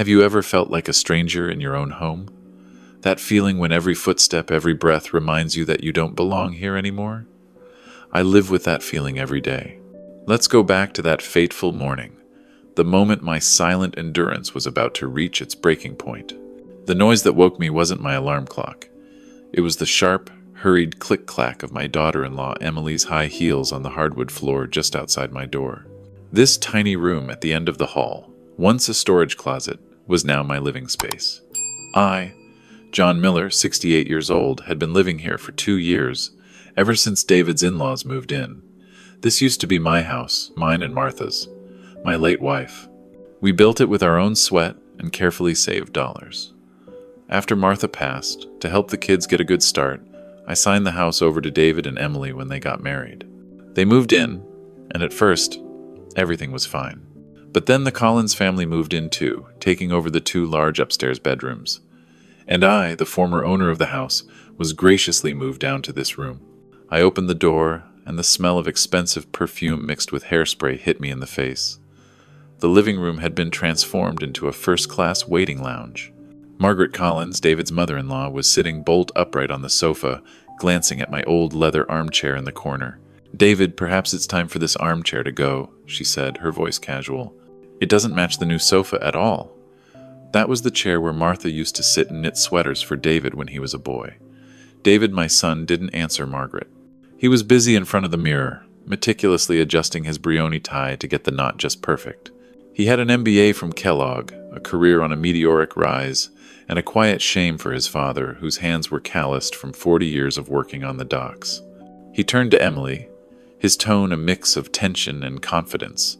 Have you ever felt like a stranger in your own home? That feeling when every footstep, every breath reminds you that you don't belong here anymore? I live with that feeling every day. Let's go back to that fateful morning, the moment my silent endurance was about to reach its breaking point. The noise that woke me wasn't my alarm clock. It was the sharp, hurried click-clack of my daughter-in-law Emily's high heels on the hardwood floor just outside my door. This tiny room at the end of the hall, once a storage closet, was now my living space. I, John Miller, 68 years old, had been living here for 2 years, ever since David's in-laws moved in. This used to be my house, mine and Martha's, my late wife. We built it with our own sweat and carefully saved dollars. After Martha passed, to help the kids get a good start, I signed the house over to David and Emily when they got married. They moved in, and at first, everything was fine. But then the Collins family moved in too, taking over the 2 large upstairs bedrooms. And I, the former owner of the house, was graciously moved down to this room. I opened the door, and the smell of expensive perfume mixed with hairspray hit me in the face. The living room had been transformed into a first-class waiting lounge. Margaret Collins, David's mother-in-law, was sitting bolt upright on the sofa, glancing at my old leather armchair in the corner. "David, perhaps it's time for this armchair to go," she said, her voice casual. "It doesn't match the new sofa at all." That was the chair where Martha used to sit and knit sweaters for David when he was a boy. David, my son, didn't answer Margaret. He was busy in front of the mirror, meticulously adjusting his Brioni tie to get the knot just perfect. He had an MBA from Kellogg, a career on a meteoric rise, and a quiet shame for his father, whose hands were calloused from 40 years of working on the docks. He turned to Emily, his tone a mix of tension and confidence,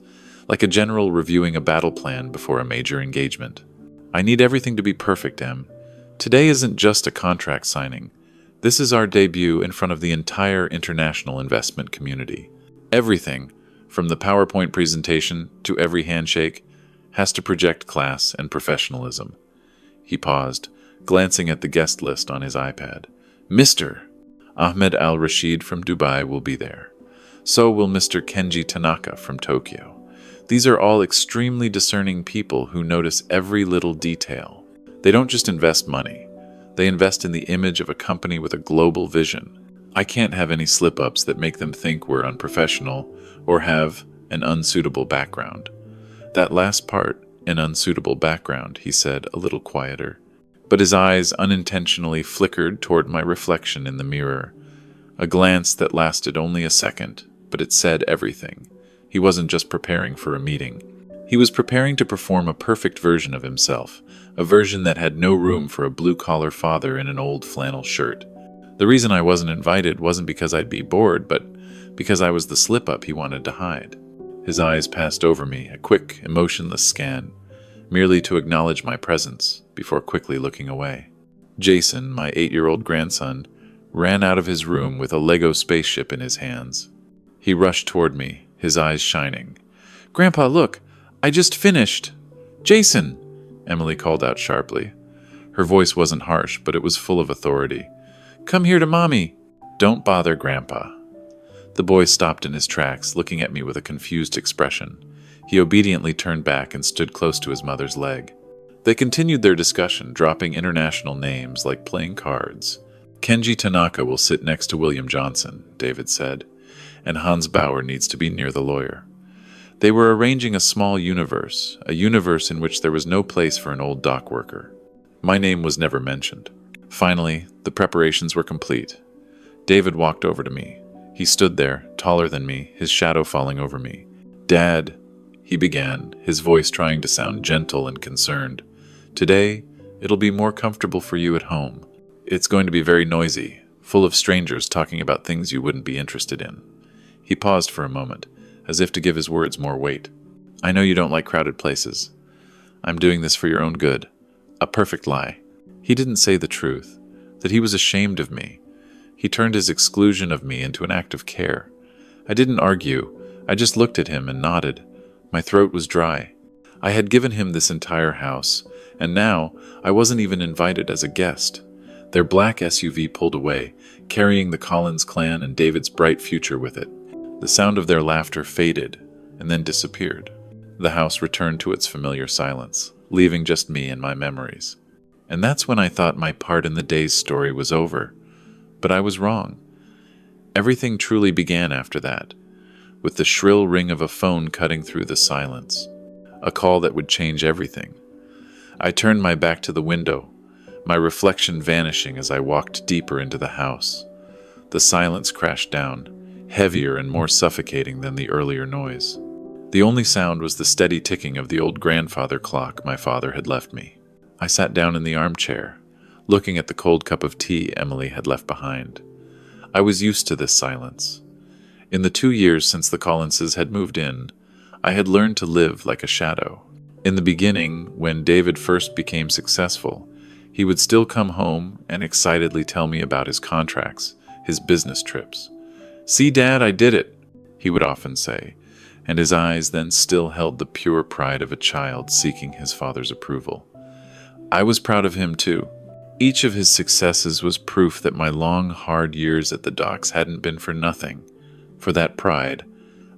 like a general reviewing a battle plan before a major engagement. "I need everything to be perfect, Em. Today isn't just a contract signing. This is our debut in front of the entire international investment community. Everything, from the PowerPoint presentation to every handshake, has to project class and professionalism." He paused, glancing at the guest list on his iPad. "Mr. Ahmed Al-Rashid from Dubai will be there. So will Mr. Kenji Tanaka from Tokyo. These are all extremely discerning people who notice every little detail. They don't just invest money. They invest in the image of a company with a global vision. I can't have any slip-ups that make them think we're unprofessional or have an unsuitable background." That last part, an unsuitable background, he said, a little quieter. But his eyes unintentionally flickered toward my reflection in the mirror. A glance that lasted only a second, but it said everything. He wasn't just preparing for a meeting. He was preparing to perform a perfect version of himself, a version that had no room for a blue-collar father in an old flannel shirt. The reason I wasn't invited wasn't because I'd be bored, but because I was the slip-up he wanted to hide. His eyes passed over me, a quick, emotionless scan, merely to acknowledge my presence, before quickly looking away. Jason, my 8-year-old grandson, ran out of his room with a Lego spaceship in his hands. He rushed toward me, his eyes shining. "Grandpa, look! I just finished!" "Jason!" Emily called out sharply. Her voice wasn't harsh, but it was full of authority. "Come here to Mommy!" "Don't bother, Grandpa." The boy stopped in his tracks, looking at me with a confused expression. He obediently turned back and stood close to his mother's leg. They continued their discussion, dropping international names like playing cards. "Kenji Tanaka will sit next to William Johnson," David said, "and Hans Bauer needs to be near the lawyer." They were arranging a small universe, a universe in which there was no place for an old dock worker. My name was never mentioned. Finally, the preparations were complete. David walked over to me. He stood there, taller than me, his shadow falling over me. "Dad," he began, his voice trying to sound gentle and concerned. "Today, it'll be more comfortable for you at home. It's going to be very noisy, full of strangers talking about things you wouldn't be interested in." He paused for a moment, as if to give his words more weight. "I know you don't like crowded places. I'm doing this for your own good." A perfect lie. He didn't say the truth, that he was ashamed of me. He turned his exclusion of me into an act of care. I didn't argue. I just looked at him and nodded. My throat was dry. I had given him this entire house, and now I wasn't even invited as a guest. Their black SUV pulled away, carrying the Collins clan and David's bright future with it. The sound of their laughter faded and then disappeared. The house returned to its familiar silence. leaving just me and my memories. And that's when I thought my part in the day's story was over. But I was wrong. Everything truly began after that, with the shrill ring of a phone cutting through the silence, a call that would change everything. I turned my back to the window, my reflection vanishing as I walked deeper into the house. The silence crashed down, heavier and more suffocating than the earlier noise. The only sound was the steady ticking of the old grandfather clock my father had left me. I sat down in the armchair, looking at the cold cup of tea Emily had left behind. I was used to this silence. In the 2 years since the Collinses had moved in, I had learned to live like a shadow. In the beginning, when David first became successful, he would still come home and excitedly tell me about his contracts, his business trips. "See, Dad, I did it," he would often say, and his eyes then still held the pure pride of a child seeking his father's approval. I was proud of him too. Each of his successes was proof that my long, hard years at the docks hadn't been for nothing. For that pride,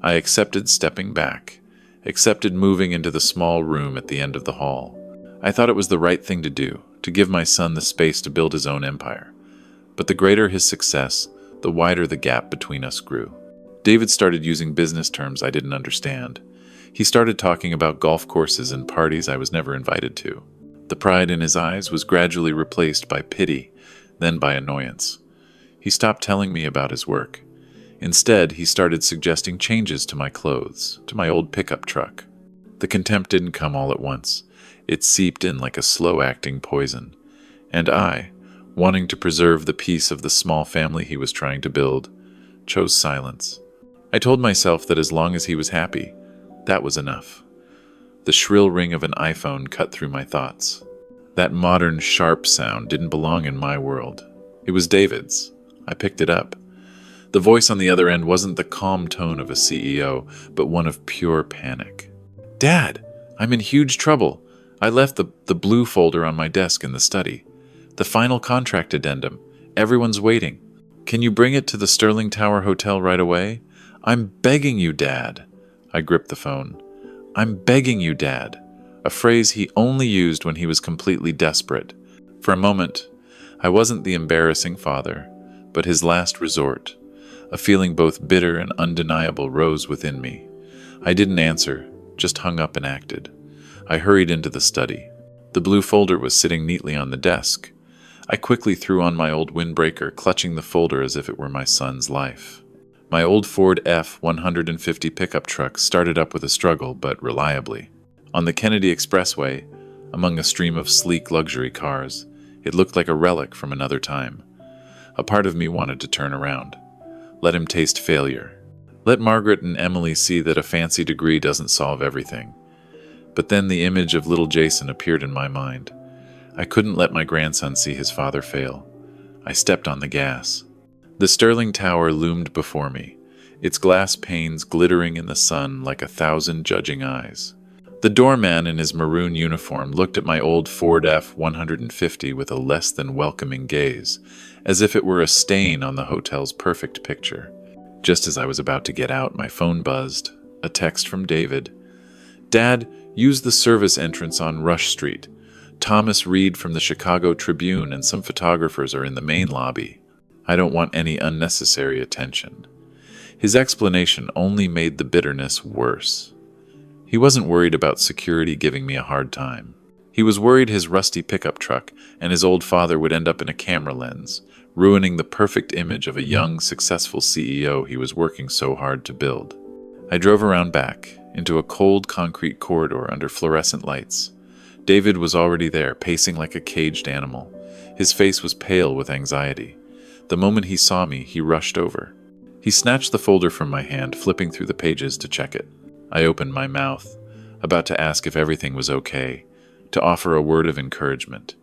I accepted stepping back, accepted moving into the small room at the end of the hall. I thought it was the right thing to do, to give my son the space to build his own empire. But the greater his success, the wider the gap between us grew. David started using business terms I didn't understand. He started talking about golf courses and parties I was never invited to. The pride in his eyes was gradually replaced by pity, then by annoyance. He stopped telling me about his work. Instead, he started suggesting changes to my clothes, to my old pickup truck. The contempt didn't come all at once. It seeped in like a slow-acting poison. And I, wanting to preserve the peace of the small family he was trying to build, chose silence. I told myself that as long as he was happy, that was enough. The shrill ring of an iPhone cut through my thoughts. That modern, sharp sound didn't belong in my world. It was David's. I picked it up. The voice on the other end wasn't the calm tone of a CEO, but one of pure panic. "Dad, I'm in huge trouble. I left the blue folder on my desk in the study. The final contract addendum. Everyone's waiting. Can you bring it to the Sterling Tower Hotel right away? I'm begging you, Dad." I gripped the phone. "I'm begging you, Dad," a phrase he only used when he was completely desperate. For a moment, I wasn't the embarrassing father, but his last resort. A feeling both bitter and undeniable rose within me. I didn't answer, just hung up and acted. I hurried into the study. The blue folder was sitting neatly on the desk. I quickly threw on my old windbreaker, clutching the folder as if it were my son's life. My old Ford F-150 pickup truck started up with a struggle, but reliably. On the Kennedy Expressway, among a stream of sleek luxury cars, it looked like a relic from another time. A part of me wanted to turn around. Let him taste failure. Let Margaret and Emily see that a fancy degree doesn't solve everything. But then the image of little Jason appeared in my mind. I couldn't let my grandson see his father fail. I stepped on the gas. The Sterling Tower loomed before me, its glass panes glittering in the sun like 1,000 judging eyes. The doorman in his maroon uniform looked at my old Ford F-150 with a less than welcoming gaze, as if it were a stain on the hotel's perfect picture. Just as I was about to get out, my phone buzzed. A text from David. "Dad, use the service entrance on Rush Street. Thomas Reed from the Chicago Tribune and some photographers are in the main lobby. I don't want any unnecessary attention." His explanation only made the bitterness worse. He wasn't worried about security giving me a hard time. He was worried his rusty pickup truck and his old father would end up in a camera lens, ruining the perfect image of a young, successful CEO he was working so hard to build. I drove around back, into a cold concrete corridor under fluorescent lights. David was already there, pacing like a caged animal. His face was pale with anxiety. The moment he saw me, he rushed over. He snatched the folder from my hand, flipping through the pages to check it. I opened my mouth, about to ask if everything was okay, to offer a word of encouragement.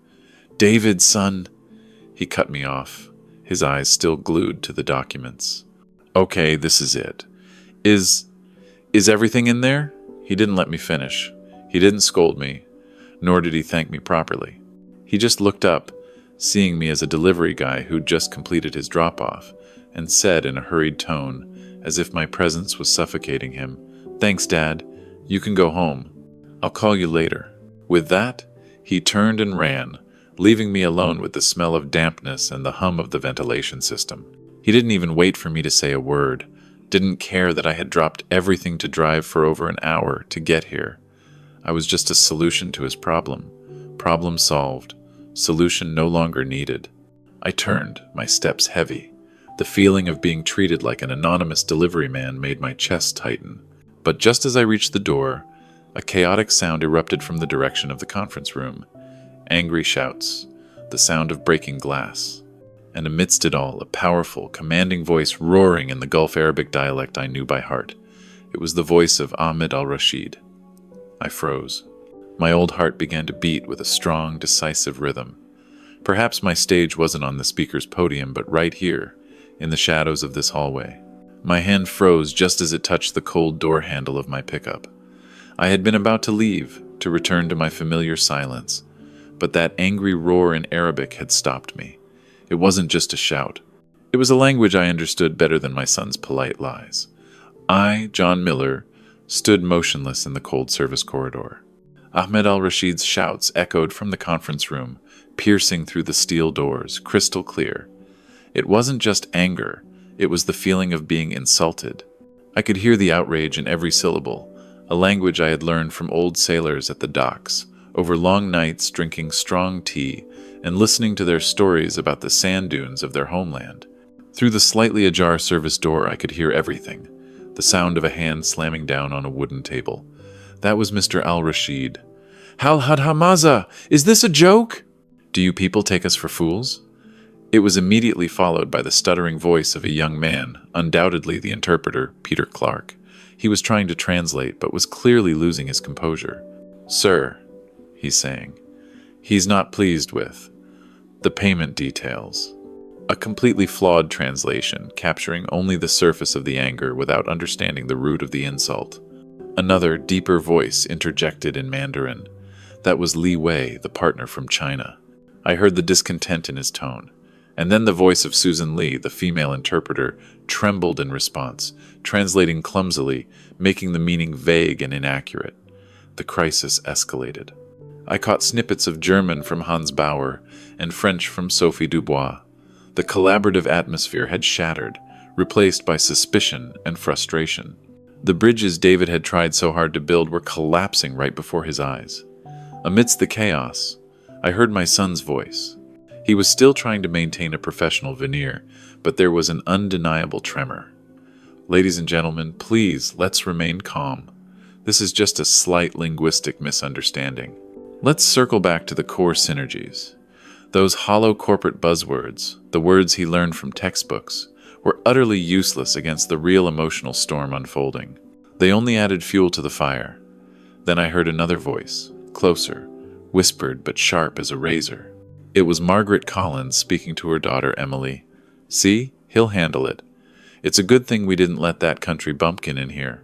"David, son," he cut me off, his eyes still glued to the documents. "Okay, this is it. Is everything in there?" He didn't let me finish. He didn't scold me, nor did he thank me properly. He just looked up, seeing me as a delivery guy who'd just completed his drop-off, and said in a hurried tone, as if my presence was suffocating him, "Thanks, Dad. You can go home. I'll call you later." With that, he turned and ran, leaving me alone with the smell of dampness and the hum of the ventilation system. He didn't even wait for me to say a word, didn't care that I had dropped everything to drive for over an hour to get here. I was just a solution to his problem. Problem solved. Solution no longer needed. I turned, my steps heavy. The feeling of being treated like an anonymous delivery man made my chest tighten. But just as I reached the door, a chaotic sound erupted from the direction of the conference room. Angry shouts, the sound of breaking glass. And amidst it all, a powerful, commanding voice roaring in the Gulf Arabic dialect I knew by heart. It was the voice of Ahmed al-Rashid. I froze. My old heart began to beat with a strong, decisive rhythm. Perhaps my stage wasn't on the speaker's podium, but right here, in the shadows of this hallway. My hand froze just as it touched the cold door handle of my pickup. I had been about to leave, to return to my familiar silence, but that angry roar in Arabic had stopped me. It wasn't just a shout. It was a language I understood better than my son's polite lies. I, John Miller, stood motionless in the cold service corridor. Ahmed al-Rashid's shouts echoed from the conference room, piercing through the steel doors, crystal clear. It wasn't just anger, it was the feeling of being insulted. I could hear the outrage in every syllable, a language I had learned from old sailors at the docks, over long nights drinking strong tea and listening to their stories about the sand dunes of their homeland. Through the slightly ajar service door I could hear everything, the sound of a hand slamming down on a wooden table. That was Mr. al-Rashid. "Hal had hamaza! Is this a joke? Do you people take us for fools?" It was immediately followed by the stuttering voice of a young man, undoubtedly the interpreter, Peter Clark. He was trying to translate, but was clearly losing his composure. "Sir," he's saying, "he's not pleased with the payment details." A completely flawed translation, capturing only the surface of the anger without understanding the root of the insult. Another, deeper voice interjected in Mandarin. That was Li Wei, the partner from China. I heard the discontent in his tone. And then the voice of Susan Lee, the female interpreter, trembled in response, translating clumsily, making the meaning vague and inaccurate. The crisis escalated. I caught snippets of German from Hans Bauer and French from Sophie Dubois. The collaborative atmosphere had shattered, replaced by suspicion and frustration. The bridges David had tried so hard to build were collapsing right before his eyes. Amidst the chaos, I heard my son's voice. He was still trying to maintain a professional veneer, but there was an undeniable tremor. "Ladies and gentlemen, please, let's remain calm. This is just a slight linguistic misunderstanding. Let's circle back to the core synergies. Those hollow corporate buzzwords, the words he learned from textbooks, were utterly useless against the real emotional storm unfolding. They only added fuel to the fire. Then I heard another voice, closer, whispered but sharp as a razor. It was Margaret Collins speaking to her daughter Emily. "See, he'll handle it. It's a good thing we didn't let that country bumpkin in here.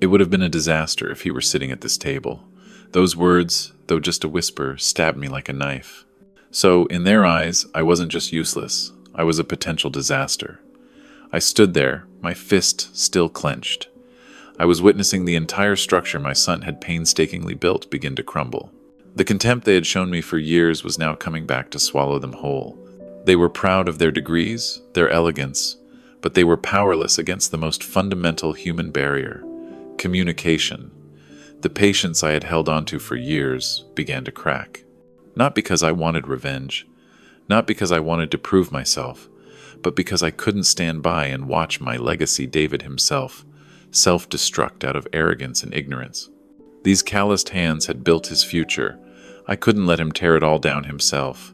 It would have been a disaster if he were sitting at this table." Those words, though just a whisper, stabbed me like a knife. So, in their eyes, I wasn't just useless. I was a potential disaster. I stood there, my fist still clenched. I was witnessing the entire structure my son had painstakingly built begin to crumble. The contempt they had shown me for years was now coming back to swallow them whole. They were proud of their degrees, their elegance, but they were powerless against the most fundamental human barrier, communication. The patience I had held onto for years began to crack. Not because I wanted revenge, not because I wanted to prove myself, but because I couldn't stand by and watch my legacy David himself self-destruct out of arrogance and ignorance. These calloused hands had built his future. I couldn't let him tear it all down himself.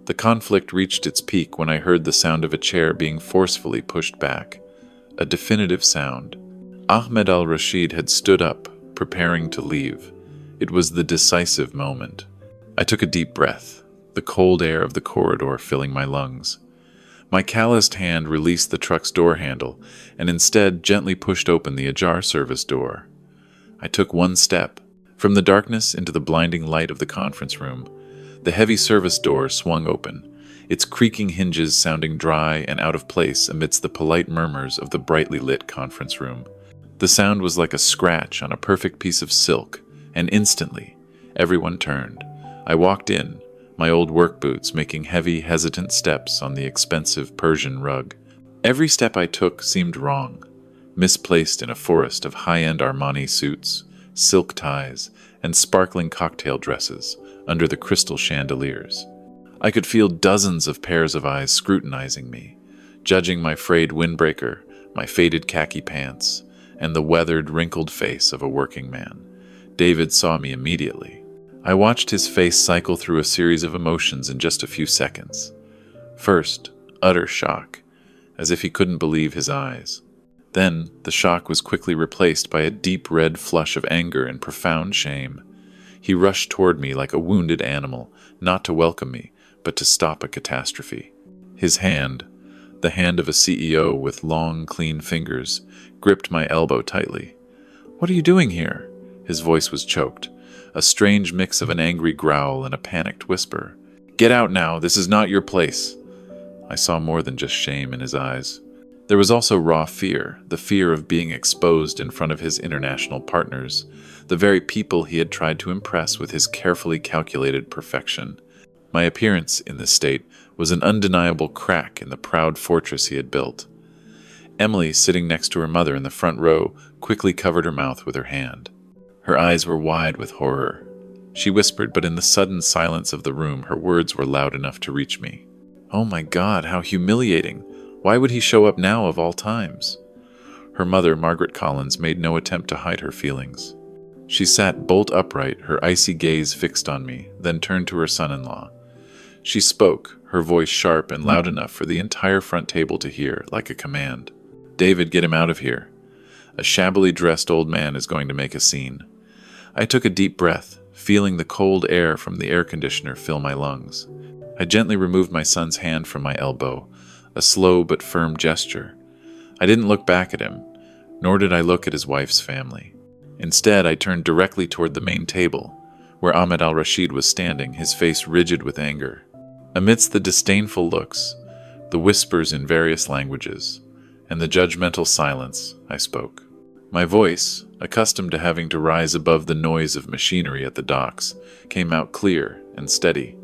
The conflict reached its peak when I heard the sound of a chair being forcefully pushed back. A definitive sound. Ahmed al-Rashid had stood up, preparing to leave. It was the decisive moment. I took a deep breath, the cold air of the corridor filling my lungs. My calloused hand released the truck's door handle and instead gently pushed open the ajar service door. I took one step. From the darkness into the blinding light of the conference room, the heavy service door swung open, its creaking hinges sounding dry and out of place amidst the polite murmurs of the brightly lit conference room. The sound was like a scratch on a perfect piece of silk, and instantly, Everyone turned. I walked in, my old work boots making heavy, hesitant steps on the expensive Persian rug. Every step I took seemed wrong, misplaced in a forest of high-end Armani suits, silk ties, and sparkling cocktail dresses under the crystal chandeliers. I could feel dozens of pairs of eyes scrutinizing me, judging my frayed windbreaker, my faded khaki pants, and the weathered, wrinkled face of a working man. David saw me immediately. I watched his face cycle through a series of emotions in just a few seconds. First, utter shock, as if he couldn't believe his eyes. Then, the shock was quickly replaced by a deep red flush of anger and profound shame. He rushed toward me like a wounded animal, not to welcome me, but to stop a catastrophe. His hand, the hand of a CEO with long, clean fingers, gripped my elbow tightly. "What are you doing here?" His voice was choked, a strange mix of an angry growl and a panicked whisper. "Get out now, this is not your place." I saw more than just shame in his eyes. There was also raw fear, the fear of being exposed in front of his international partners, the very people he had tried to impress with his carefully calculated perfection. My appearance in this state was an undeniable crack in the proud fortress he had built. Emily, sitting next to her mother in the front row, quickly covered her mouth with her hand. Her eyes were wide with horror. She whispered, but in the sudden silence of the room, her words were loud enough to reach me. "Oh my God, how humiliating! Why would he show up now of all times?" Her mother, Margaret Collins, made no attempt to hide her feelings. She sat bolt upright, her icy gaze fixed on me, then turned to her son-in-law. She spoke, her voice sharp and loud enough for the entire front table to hear, like a command. "David, get him out of here. A shabbily dressed old man is going to make a scene." I took a deep breath, feeling the cold air from the air conditioner fill my lungs. I gently removed my son's hand from my elbow, a slow but firm gesture. I didn't look back at him, nor did I look at his wife's family. Instead, I turned directly toward the main table, where Ahmed al-Rashid was standing, his face rigid with anger. Amidst the disdainful looks, the whispers in various languages, and the judgmental silence, I spoke. My voice, accustomed to having to rise above the noise of machinery at the docks, came out clear and steady.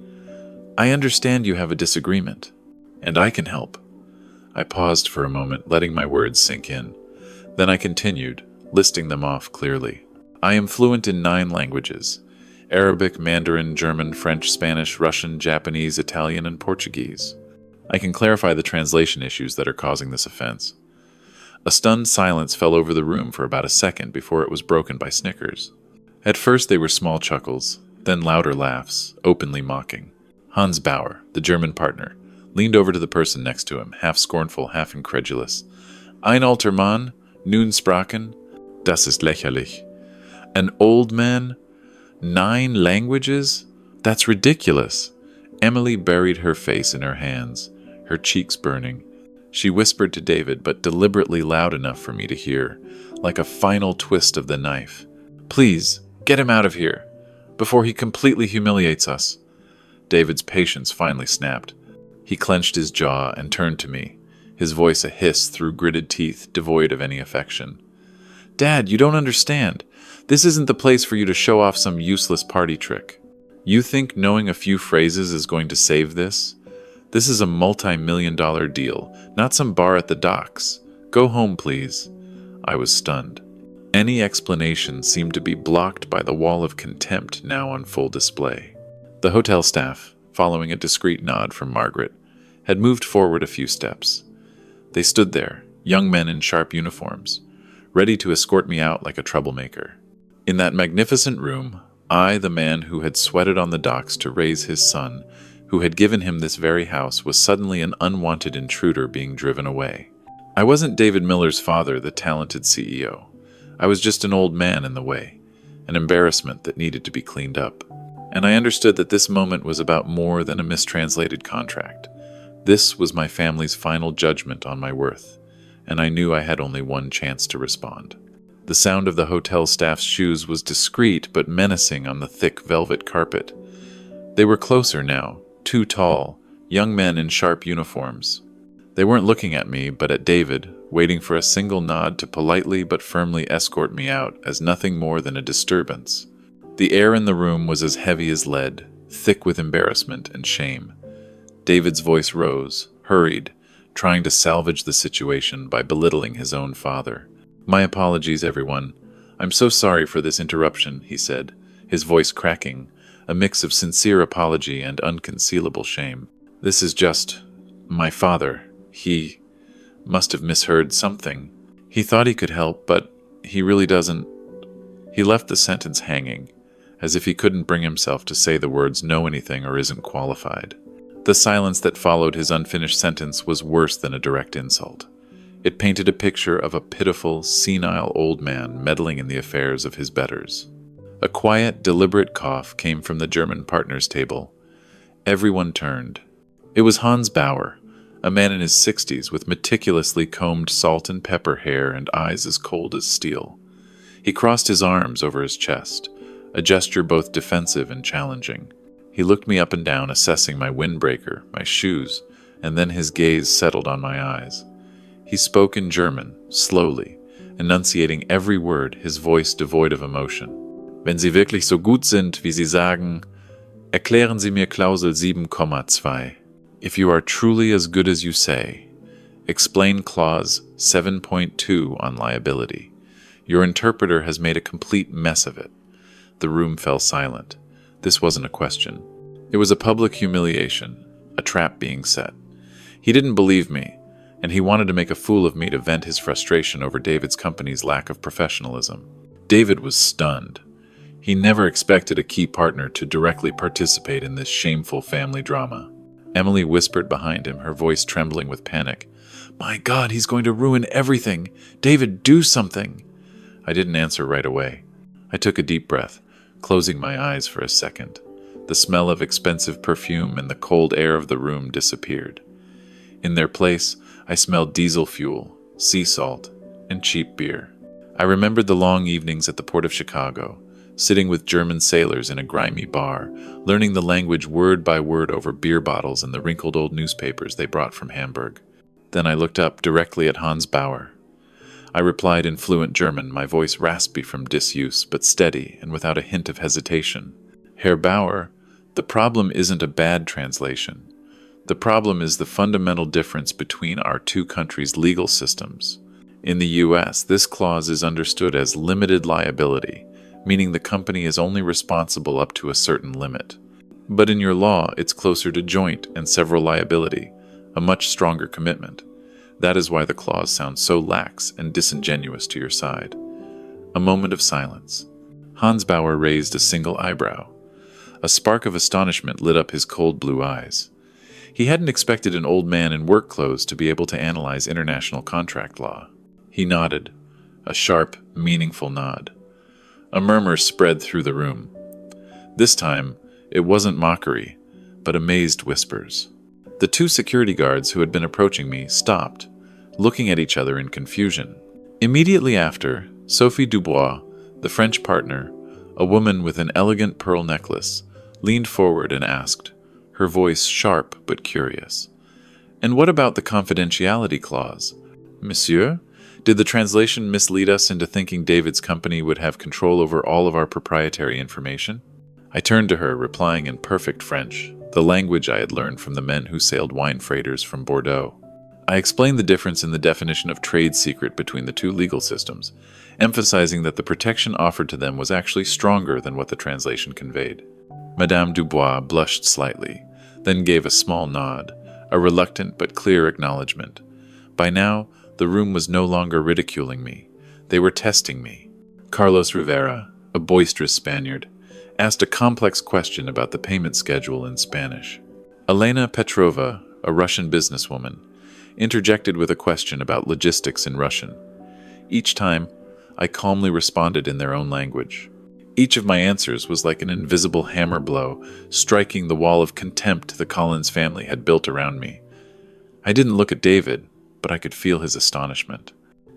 "I understand you have a disagreement, and I can help." I paused for a moment, letting my words sink in. Then I continued, listing them off clearly. "I am fluent in 9 languages: Arabic, Mandarin, German, French, Spanish, Russian, Japanese, Italian, and Portuguese. I can clarify the translation issues that are causing this offense." A stunned silence fell over the room for about a second before it was broken by snickers. At first they were small chuckles, then louder laughs, openly mocking. Hans Bauer, the German partner, leaned over to the person next to him, half scornful, half incredulous. "Ein alter Mann, nun sprachen, das ist lächerlich." "An old man? 9 languages? That's ridiculous." Emily buried her face in her hands, her cheeks burning. She whispered to David, but deliberately loud enough for me to hear, like a final twist of the knife. "Please, get him out of here, before he completely humiliates us." David's patience finally snapped. He clenched his jaw and turned to me, his voice a hiss through gritted teeth, devoid of any affection. "Dad, you don't understand. This isn't the place for you to show off some useless party trick. You think knowing a few phrases is going to save this? This is a multi-million-dollar deal, not some bar at the docks. Go home, please." I was stunned. Any explanation seemed to be blocked by the wall of contempt now on full display. The hotel staff, following a discreet nod from Margaret, had moved forward a few steps. They stood there, young men in sharp uniforms, ready to escort me out like a troublemaker. In that magnificent room, I, the man who had sweated on the docks to raise his son, who had given him this very house, was suddenly an unwanted intruder being driven away. I wasn't David Miller's father, the talented CEO. I was just an old man in the way, an embarrassment that needed to be cleaned up. And I understood that this moment was about more than a mistranslated contract. This was my family's final judgment on my worth, and I knew I had only one chance to respond. The sound of the hotel staff's shoes was discreet but menacing on the thick velvet carpet. They were closer now, 2 tall, young men in sharp uniforms. They weren't looking at me, but at David, waiting for a single nod to politely but firmly escort me out as nothing more than a disturbance. The air in the room was as heavy as lead, thick with embarrassment and shame. David's voice rose, hurried, trying to salvage the situation by belittling his own father. "My apologies, everyone. I'm so sorry for this interruption," he said, his voice cracking, a mix of sincere apology and unconcealable shame. "This is just my father. He must have misheard something. He thought he could help, but he really doesn't." He left the sentence hanging, as if he couldn't bring himself to say the words "know anything" or "isn't qualified." The silence that followed his unfinished sentence was worse than a direct insult. It painted a picture of a pitiful, senile old man meddling in the affairs of his betters. A quiet, deliberate cough came from the German partners' table. Everyone turned. It was Hans Bauer, a man in his 60s with meticulously combed salt and pepper hair and eyes as cold as steel. He crossed his arms over his chest, a gesture both defensive and challenging. He looked me up and down, assessing my windbreaker, my shoes, and then his gaze settled on my eyes. He spoke in German, slowly, enunciating every word, his voice devoid of emotion. "Wenn Sie wirklich so gut sind, wie Sie sagen, erklären Sie mir Klausel 7,2. If you are truly as good as you say, explain Clause 7.2 on liability. Your interpreter has made a complete mess of it." The room fell silent. This wasn't a question. It was a public humiliation, a trap being set. He didn't believe me, and he wanted to make a fool of me to vent his frustration over David's company's lack of professionalism. David was stunned. He never expected a key partner to directly participate in this shameful family drama. Emily whispered behind him, her voice trembling with panic. "My God, he's going to ruin everything! David, do something!" I didn't answer right away. I took a deep breath, closing my eyes for a second. The smell of expensive perfume and the cold air of the room disappeared. In their place, I smelled diesel fuel, sea salt, and cheap beer. I remembered the long evenings at the port of Chicago, sitting with German sailors in a grimy bar, learning the language word by word over beer bottles and the wrinkled old newspapers they brought from Hamburg. Then I looked up directly at Hans Bauer. I replied in fluent German, my voice raspy from disuse, but steady and without a hint of hesitation. "Herr Bauer, the problem isn't a bad translation. The problem is the fundamental difference between our two countries' legal systems. In the U.S., this clause is understood as limited liability, meaning the company is only responsible up to a certain limit. But in your law, it's closer to joint and several liability, a much stronger commitment. That is why the clause sounds so lax and disingenuous to your side." A moment of silence. Hans Bauer raised a single eyebrow. A spark of astonishment lit up his cold blue eyes. He hadn't expected an old man in work clothes to be able to analyze international contract law. He nodded, a sharp, meaningful nod. A murmur spread through the room. This time, it wasn't mockery, but amazed whispers. The two security guards who had been approaching me stopped, looking at each other in confusion. Immediately after, Sophie Dubois, the French partner, a woman with an elegant pearl necklace, leaned forward and asked, her voice sharp but curious, "And what about the confidentiality clause? Monsieur, did the translation mislead us into thinking David's company would have control over all of our proprietary information?" I turned to her, replying in perfect French, the language I had learned from the men who sailed wine freighters from Bordeaux. I explained the difference in the definition of trade secret between the two legal systems, emphasizing that the protection offered to them was actually stronger than what the translation conveyed. Madame Dubois blushed slightly, then gave a small nod, a reluctant but clear acknowledgement. By now, the room was no longer ridiculing me. They were testing me. Carlos Rivera, a boisterous Spaniard, asked a complex question about the payment schedule in Spanish. Elena Petrova, a Russian businesswoman, interjected with a question about logistics in Russian. Each time, I calmly responded in their own language. Each of my answers was like an invisible hammer blow, striking the wall of contempt the Collins family had built around me. I didn't look at David, but I could feel his astonishment.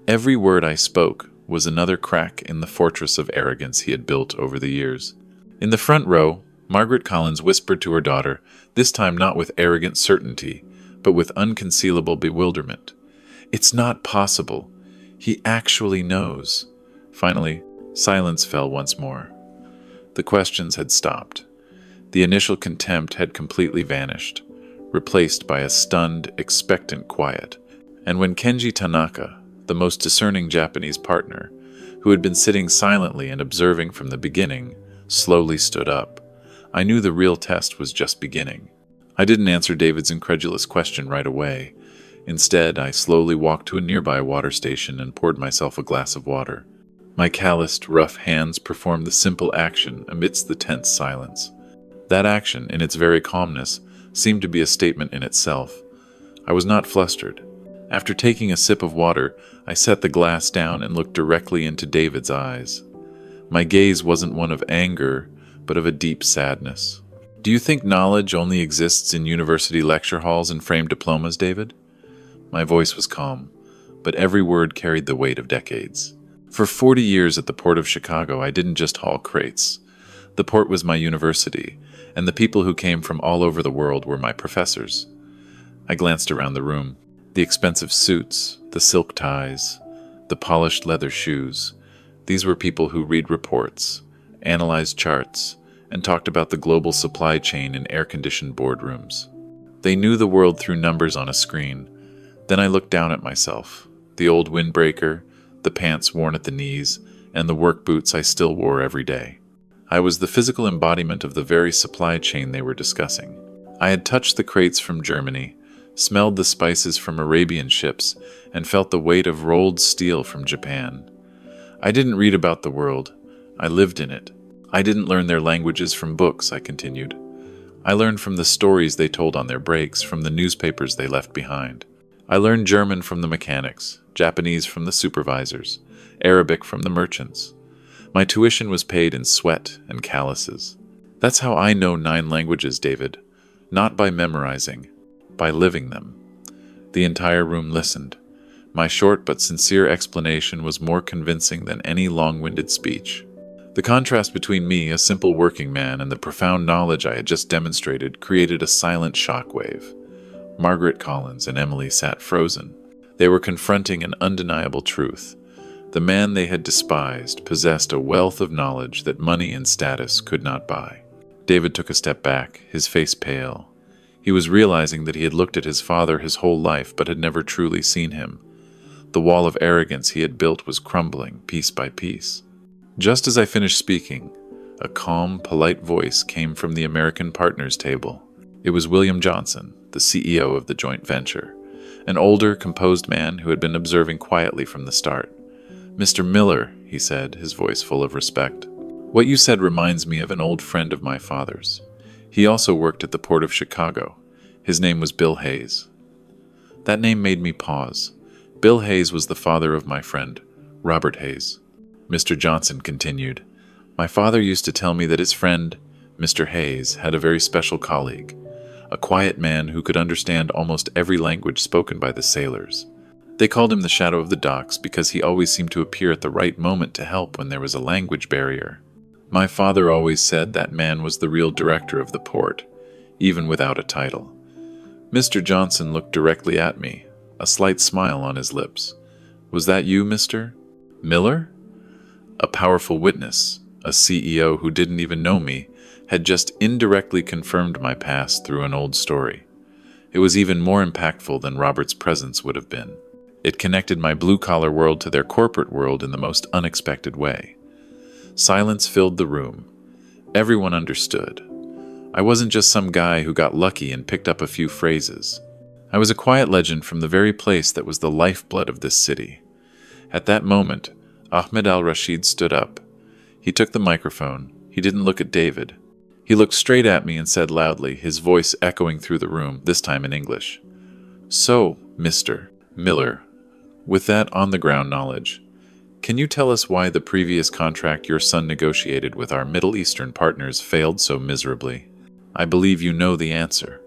Every word I spoke was another crack in the fortress of arrogance he had built over the years. In the front row, Margaret Collins whispered to her daughter, this time not with arrogant certainty, but with unconcealable bewilderment. "It's not possible. He actually knows." Finally, silence fell once more. The questions had stopped. The initial contempt had completely vanished, replaced by a stunned, expectant quiet. And when Kenji Tanaka, the most discerning Japanese partner, who had been sitting silently and observing from the beginning, slowly stood up, I knew the real test was just beginning. I didn't answer David's incredulous question right away. Instead, I slowly walked to a nearby water station and poured myself a glass of water. My calloused, rough hands performed the simple action amidst the tense silence. That action, in its very calmness, seemed to be a statement in itself. I was not flustered. After taking a sip of water, I set the glass down and looked directly into David's eyes. My gaze wasn't one of anger, but of a deep sadness. "Do you think knowledge only exists in university lecture halls and framed diplomas, David?" My voice was calm, but every word carried the weight of decades. For 40 years at the Port of Chicago, I didn't just haul crates. The port was my university, and the people who came from all over the world were my professors. I glanced around the room. The expensive suits, the silk ties, the polished leather shoes. These were people who read reports, analyzed charts, and talked about the global supply chain in air-conditioned boardrooms. They knew the world through numbers on a screen. Then I looked down at myself, the old windbreaker, the pants worn at the knees, and the work boots I still wore every day. I was the physical embodiment of the very supply chain they were discussing. I had touched the crates from Germany, smelled the spices from Arabian ships, and felt the weight of rolled steel from Japan. I didn't read about the world. I lived in it. I didn't learn their languages from books, I continued. I learned from the stories they told on their breaks, from the newspapers they left behind. I learned German from the mechanics, Japanese from the supervisors, Arabic from the merchants. My tuition was paid in sweat and calluses. That's how I know 9 languages, David. Not by memorizing, by living them. The entire room listened. My short but sincere explanation was more convincing than any long-winded speech. The contrast between me, a simple working man, and the profound knowledge I had just demonstrated created a silent shockwave. Margaret Collins and Emily sat frozen. They were confronting an undeniable truth. The man they had despised possessed a wealth of knowledge that money and status could not buy. David took a step back, his face pale. He was realizing that he had looked at his father his whole life but had never truly seen him. The wall of arrogance he had built was crumbling piece by piece. Just as I finished speaking, a calm, polite voice came from the American partners table. It was William Johnson, the CEO of the joint venture, an older, composed man who had been observing quietly from the start. "Mr. Miller," he said, his voice full of respect, "what you said reminds me of an old friend of my father's. He also worked at the Port of Chicago. His name was Bill Hayes." That name made me pause. Bill Hayes was the father of my friend, Robert Hayes. Mr. Johnson continued, "My father used to tell me that his friend, Mr. Hayes, had a very special colleague, a quiet man who could understand almost every language spoken by the sailors. They called him the Shadow of the Docks because he always seemed to appear at the right moment to help when there was a language barrier. My father always said that man was the real director of the port, even without a title." Mr. Johnson looked directly at me, a slight smile on his lips. "Was that you, Mr. Miller?" A powerful witness, a CEO who didn't even know me, had just indirectly confirmed my past through an old story. It was even more impactful than Robert's presence would have been. It connected my blue-collar world to their corporate world in the most unexpected way. Silence filled the room. Everyone understood. I wasn't just some guy who got lucky and picked up a few phrases. I was a quiet legend from the very place that was the lifeblood of this city. At that moment, Ahmed al-Rashid stood up. He took the microphone. He didn't look at David. He looked straight at me and said loudly, his voice echoing through the room, this time in English, "So, Mr. Miller, with that on-the-ground knowledge, can you tell us why the previous contract your son negotiated with our Middle Eastern partners failed so miserably? I believe you know the answer."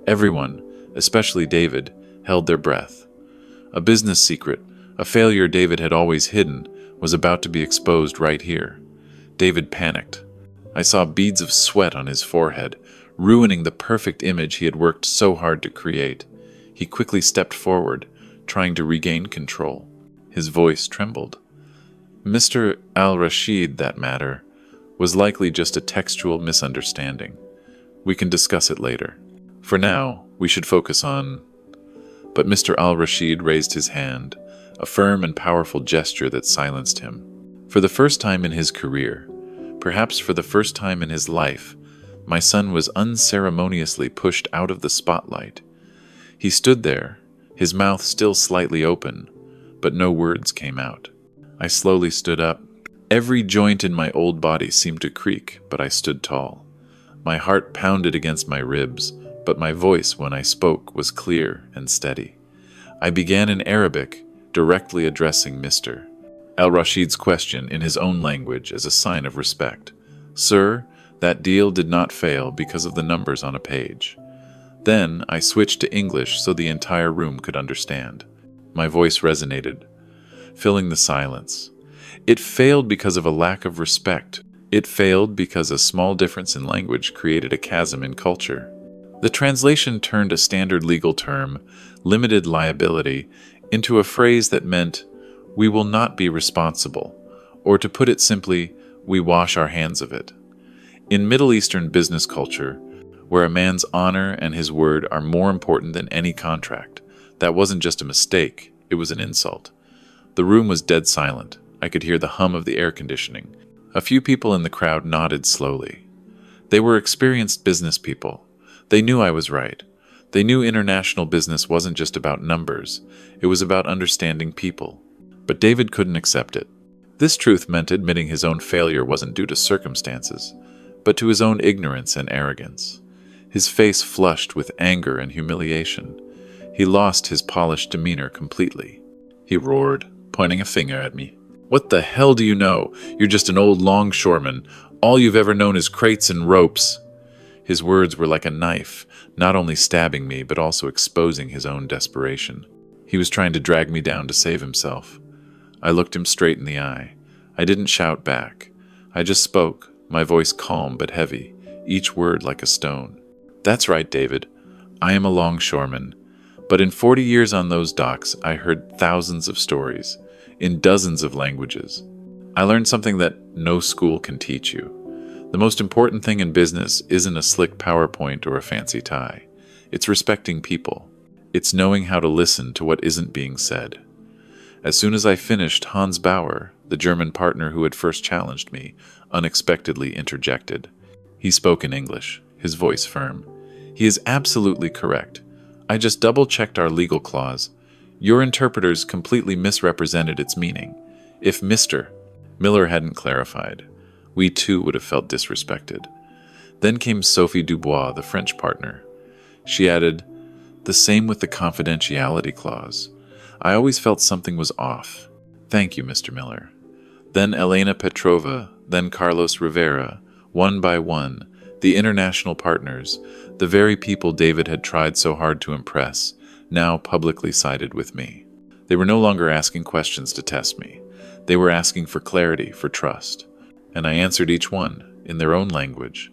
Everyone, especially David, held their breath. A business secret, a failure David had always hidden, was about to be exposed right here. David panicked. I saw beads of sweat on his forehead, ruining the perfect image he had worked so hard to create. He quickly stepped forward, trying to regain control. His voice trembled. "Mr. al-Rashid, that matter. was likely just a textual misunderstanding. We can discuss it later. For now, we should focus on... But Mr. Al-Rashid raised his hand, a firm and powerful gesture that silenced him. For the first time in his career, perhaps for the first time in his life, my son was unceremoniously pushed out of the spotlight. He stood there, his mouth still slightly open, but no words came out. I slowly stood up. Every joint in my old body seemed to creak, but I stood tall. My heart pounded against my ribs, but my voice when I spoke was clear and steady. I began in Arabic, directly addressing Mr. Al-Rashid's question in his own language as a sign of respect. Sir, that deal did not fail because of the numbers on a page. Then I switched to English so the entire room could understand. My voice resonated, filling the silence. It failed because of a lack of respect. It failed because a small difference in language created a chasm in culture. The translation turned a standard legal term, limited liability, into a phrase that meant, we will not be responsible, or to put it simply, we wash our hands of it. In Middle Eastern business culture, where a man's honor and his word are more important than any contract, that wasn't just a mistake, it was an insult. The room was dead silent. I could hear the hum of the air conditioning. A few people in the crowd nodded slowly. They were experienced business people. They knew I was right. They knew international business wasn't just about numbers. It was about understanding people. But David couldn't accept it. This truth meant admitting his own failure wasn't due to circumstances, but to his own ignorance and arrogance. His face flushed with anger and humiliation. He lost his polished demeanor completely. He roared, pointing a finger at me. What the hell do you know? You're just an old longshoreman. All you've ever known is crates and ropes. His words were like a knife, not only stabbing me, but also exposing his own desperation. He was trying to drag me down to save himself. I looked him straight in the eye. I didn't shout back. I just spoke, my voice calm but heavy, each word like a stone. That's right, David. I am a longshoreman. But in 40 years on those docks, I heard thousands of stories, in dozens of languages. I learned something that no school can teach you. The most important thing in business isn't a slick PowerPoint or a fancy tie. It's respecting people. It's knowing how to listen to what isn't being said. As soon as I finished, Hans Bauer, the German partner who had first challenged me, unexpectedly interjected. He spoke in English, his voice firm. He is absolutely correct. I just double-checked our legal clause. Your interpreters completely misrepresented its meaning. If Mr. Miller hadn't clarified, we too would have felt disrespected. Then came Sophie Dubois, the French partner. She added, the same with the confidentiality clause. I always felt something was off. Thank you, Mr. Miller. Then Elena Petrova, then Carlos Rivera, one by one, the international partners, the very people David had tried so hard to impress, now publicly sided with me. They were no longer asking questions to test me. They were asking for clarity, for trust. And I answered each one, in their own language.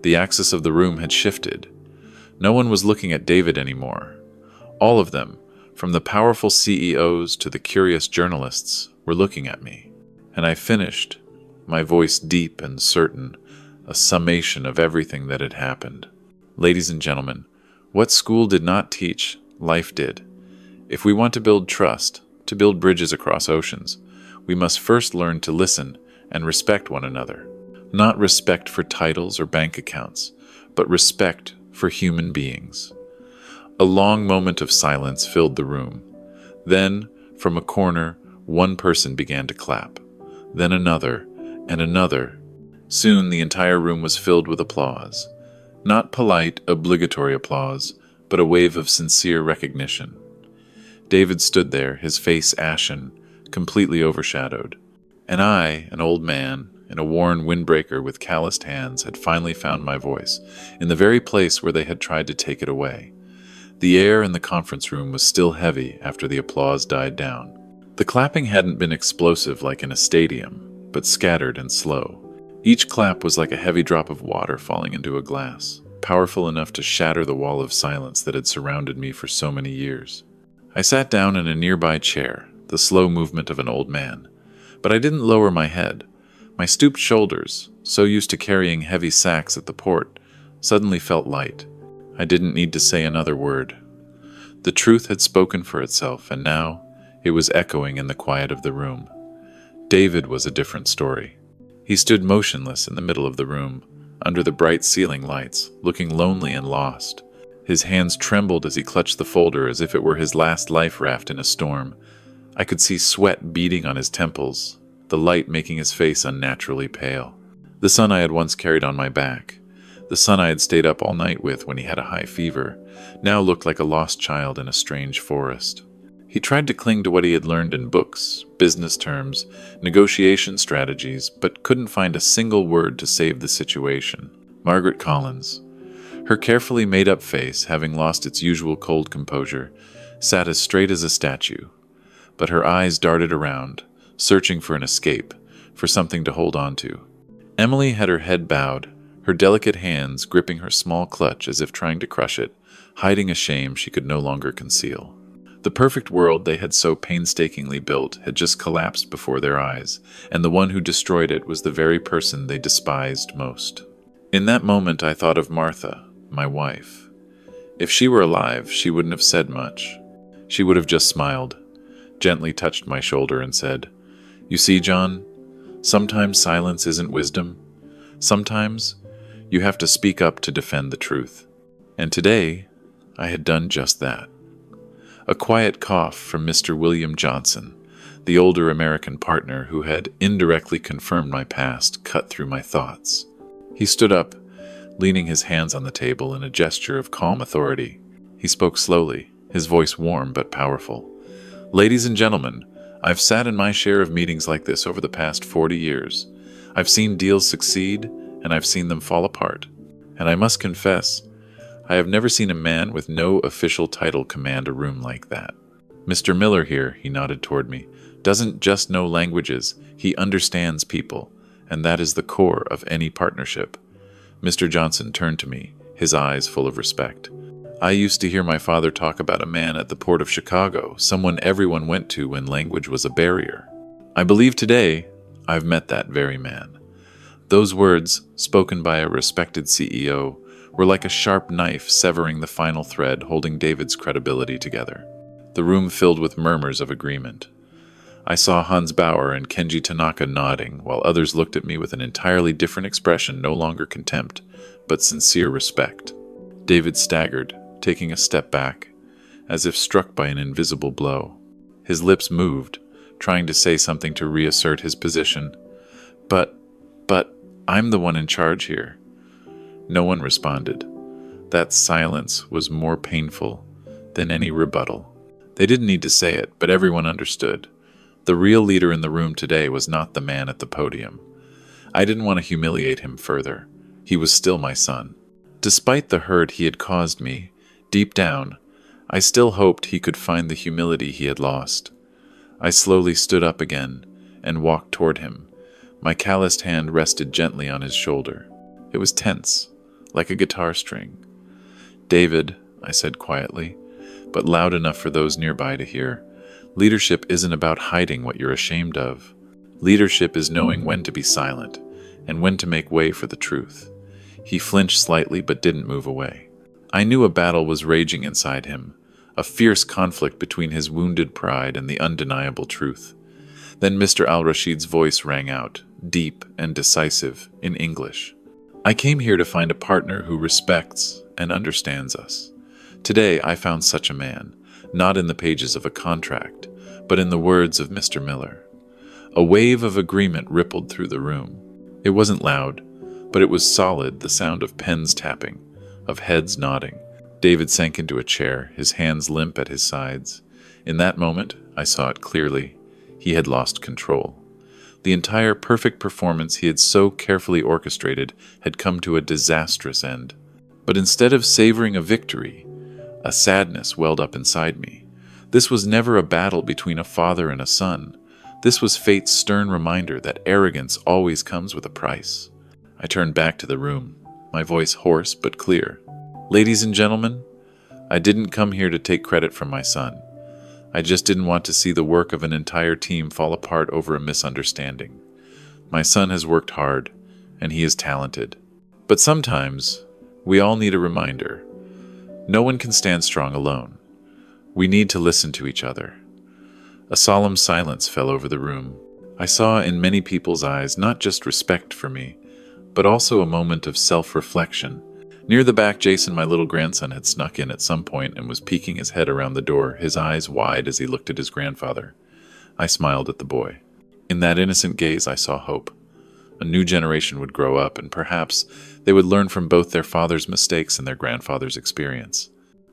The axis of the room had shifted. No one was looking at David anymore. All of them, from the powerful CEOs to the curious journalists, were looking at me. And I finished, my voice deep and certain, a summation of everything that had happened. Ladies and gentlemen, what school did not teach, life did. If we want to build trust, to build bridges across oceans, we must first learn to listen and respect one another. Not respect for titles or bank accounts, but respect for human beings. A long moment of silence filled the room. Then, from a corner, one person began to clap. Then another, and another. Soon the entire room was filled with applause. Not polite, obligatory applause, but a wave of sincere recognition. David stood there, his face ashen, completely overshadowed. And I, an old man, in a worn windbreaker with calloused hands, had finally found my voice, in the very place where they had tried to take it away. The air in the conference room was still heavy after the applause died down. The clapping hadn't been explosive like in a stadium, but scattered and slow. Each clap was like a heavy drop of water falling into a glass, powerful enough to shatter the wall of silence that had surrounded me for so many years. I sat down in a nearby chair, the slow movement of an old man. But I didn't lower my head. My stooped shoulders, so used to carrying heavy sacks at the port, suddenly felt light. I didn't need to say another word. The truth had spoken for itself, and now it was echoing in the quiet of the room. David was a different story. He stood motionless in the middle of the room, under the bright ceiling lights, looking lonely and lost. His hands trembled as he clutched the folder as if it were his last life raft in a storm. I could see sweat beading on his temples, the light making his face unnaturally pale. The son I had once carried on my back, the son I had stayed up all night with when he had a high fever, now looked like a lost child in a strange forest. He tried to cling to what he had learned in books, business terms, negotiation strategies, but couldn't find a single word to save the situation. Margaret Collins, her carefully made-up face, having lost its usual cold composure, sat as straight as a statue. But her eyes darted around, searching for an escape, for something to hold on to. Emily had her head bowed, her delicate hands gripping her small clutch as if trying to crush it, hiding a shame she could no longer conceal. The perfect world they had so painstakingly built had just collapsed before their eyes, and the one who destroyed it was the very person they despised most. In that moment I thought of Martha, my wife. If she were alive, she wouldn't have said much. She would have just smiled, gently touched my shoulder and said, "You see, John, sometimes silence isn't wisdom. Sometimes you have to speak up to defend the truth." And today, I had done just that. A quiet cough from Mr. William Johnson, the older American partner who had indirectly confirmed my past, cut through my thoughts. He stood up, leaning his hands on the table in a gesture of calm authority. He spoke slowly, his voice warm but powerful. "Ladies and gentlemen, I've sat in my share of meetings like this over the past 40 years. I've seen deals succeed, and I've seen them fall apart. And I must confess, I have never seen a man with no official title command a room like that. Mr. Miller here," he nodded toward me, "doesn't just know languages, he understands people, and that is the core of any partnership." Mr. Johnson turned to me, his eyes full of respect. "I used to hear my father talk about a man at the port of Chicago, someone everyone went to when language was a barrier. I believe today I've met that very man." Those words, spoken by a respected CEO, were like a sharp knife severing the final thread holding David's credibility together. The room filled with murmurs of agreement. I saw Hans Bauer and Kenji Tanaka nodding, while others looked at me with an entirely different expression, no longer contempt, but sincere respect. David staggered, taking a step back, as if struck by an invisible blow. His lips moved, trying to say something to reassert his position. But I'm the one in charge here." No one responded. That silence was more painful than any rebuttal. They didn't need to say it, but everyone understood. The real leader in the room today was not the man at the podium. I didn't want to humiliate him further. He was still my son. Despite the hurt he had caused me, deep down, I still hoped he could find the humility he had lost. I slowly stood up again and walked toward him. My calloused hand rested gently on his shoulder. It was tense, like a guitar string. "David," I said quietly, but loud enough for those nearby to hear, "leadership isn't about hiding what you're ashamed of. Leadership is knowing when to be silent and when to make way for the truth." He flinched slightly but didn't move away. I knew a battle was raging inside him, a fierce conflict between his wounded pride and the undeniable truth. Then Mr. Al-Rashid's voice rang out, deep and decisive, in English. "I came here to find a partner who respects and understands us. Today I found such a man, not in the pages of a contract, but in the words of Mr. Miller." A wave of agreement rippled through the room. It wasn't loud, but it was solid, the sound of pens tapping, of heads nodding. David sank into a chair, his hands limp at his sides. In that moment, I saw it clearly. He had lost control. The entire perfect performance he had so carefully orchestrated had come to a disastrous end. But instead of savoring a victory, a sadness welled up inside me. This was never a battle between a father and a son. This was fate's stern reminder that arrogance always comes with a price. I turned back to the room, my voice hoarse but clear. "Ladies and gentlemen, I didn't come here to take credit from my son. I just didn't want to see the work of an entire team fall apart over a misunderstanding. My son has worked hard, and he is talented. But sometimes, we all need a reminder. No one can stand strong alone. We need to listen to each other. A solemn silence fell over the room. I saw in many people's eyes not just respect for me, but also a moment of self-reflection. Near the back, Jason, my little grandson, had snuck in at some point and was peeking his head around the door, his eyes wide as he looked at his grandfather. I smiled at the boy. In that innocent gaze, I saw hope. A new generation would grow up, and perhaps they would learn from both their father's mistakes and their grandfather's experience.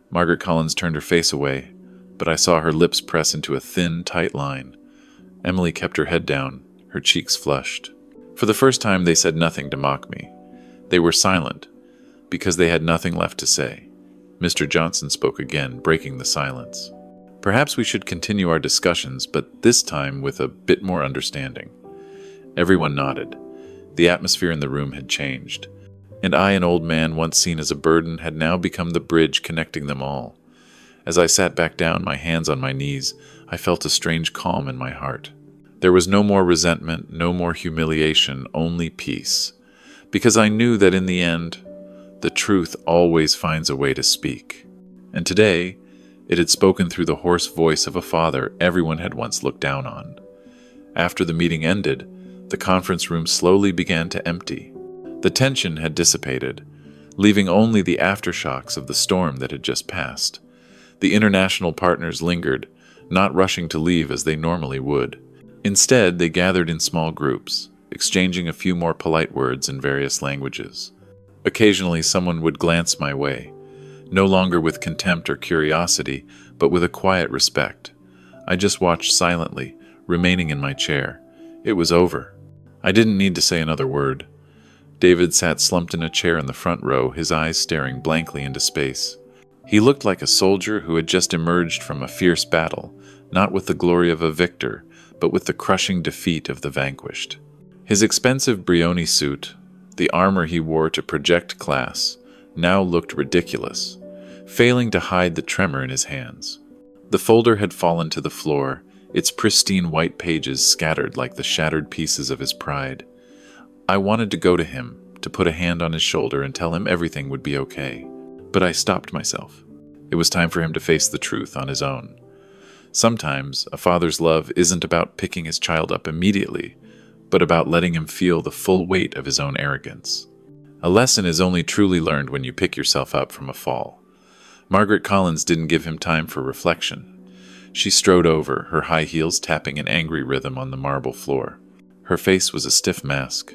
Margaret Collins turned her face away, but I saw her lips press into a thin, tight line. Emily kept her head down, her cheeks flushed. For the first time, they said nothing to mock me. They were silent, because they had nothing left to say. Mr. Johnson spoke again, breaking the silence. Perhaps we should continue our discussions, but this time with a bit more understanding. Everyone nodded. The atmosphere in the room had changed, and I, an old man once seen as a burden, had now become the bridge connecting them all. As I sat back down, my hands on my knees, I felt a strange calm in my heart. There was no more resentment, no more humiliation, only peace. Because I knew that in the end, the truth always finds a way to speak. And today, it had spoken through the hoarse voice of a father everyone had once looked down on. After the meeting ended, the conference room slowly began to empty. The tension had dissipated, leaving only the aftershocks of the storm that had just passed. The international partners lingered, not rushing to leave as they normally would. Instead, they gathered in small groups, exchanging a few more polite words in various languages. Occasionally, someone would glance my way, no longer with contempt or curiosity, but with a quiet respect. I just watched silently, remaining in my chair. It was over. I didn't need to say another word. David sat slumped in a chair in the front row, his eyes staring blankly into space. He looked like a soldier who had just emerged from a fierce battle, not with the glory of a victor, but with the crushing defeat of the vanquished. His expensive Brioni suit, the armor he wore to project class, now looked ridiculous, failing to hide the tremor in his hands. The folder had fallen to the floor, its pristine white pages scattered like the shattered pieces of his pride. I wanted to go to him, to put a hand on his shoulder and tell him everything would be okay. But I stopped myself. It was time for him to face the truth on his own. Sometimes a father's love isn't about picking his child up immediately, but about letting him feel the full weight of his own arrogance. A lesson is only truly learned when you pick yourself up from a fall. Margaret Collins didn't give him time for reflection. She strode over, her high heels tapping an angry rhythm on the marble floor. Her face was a stiff mask,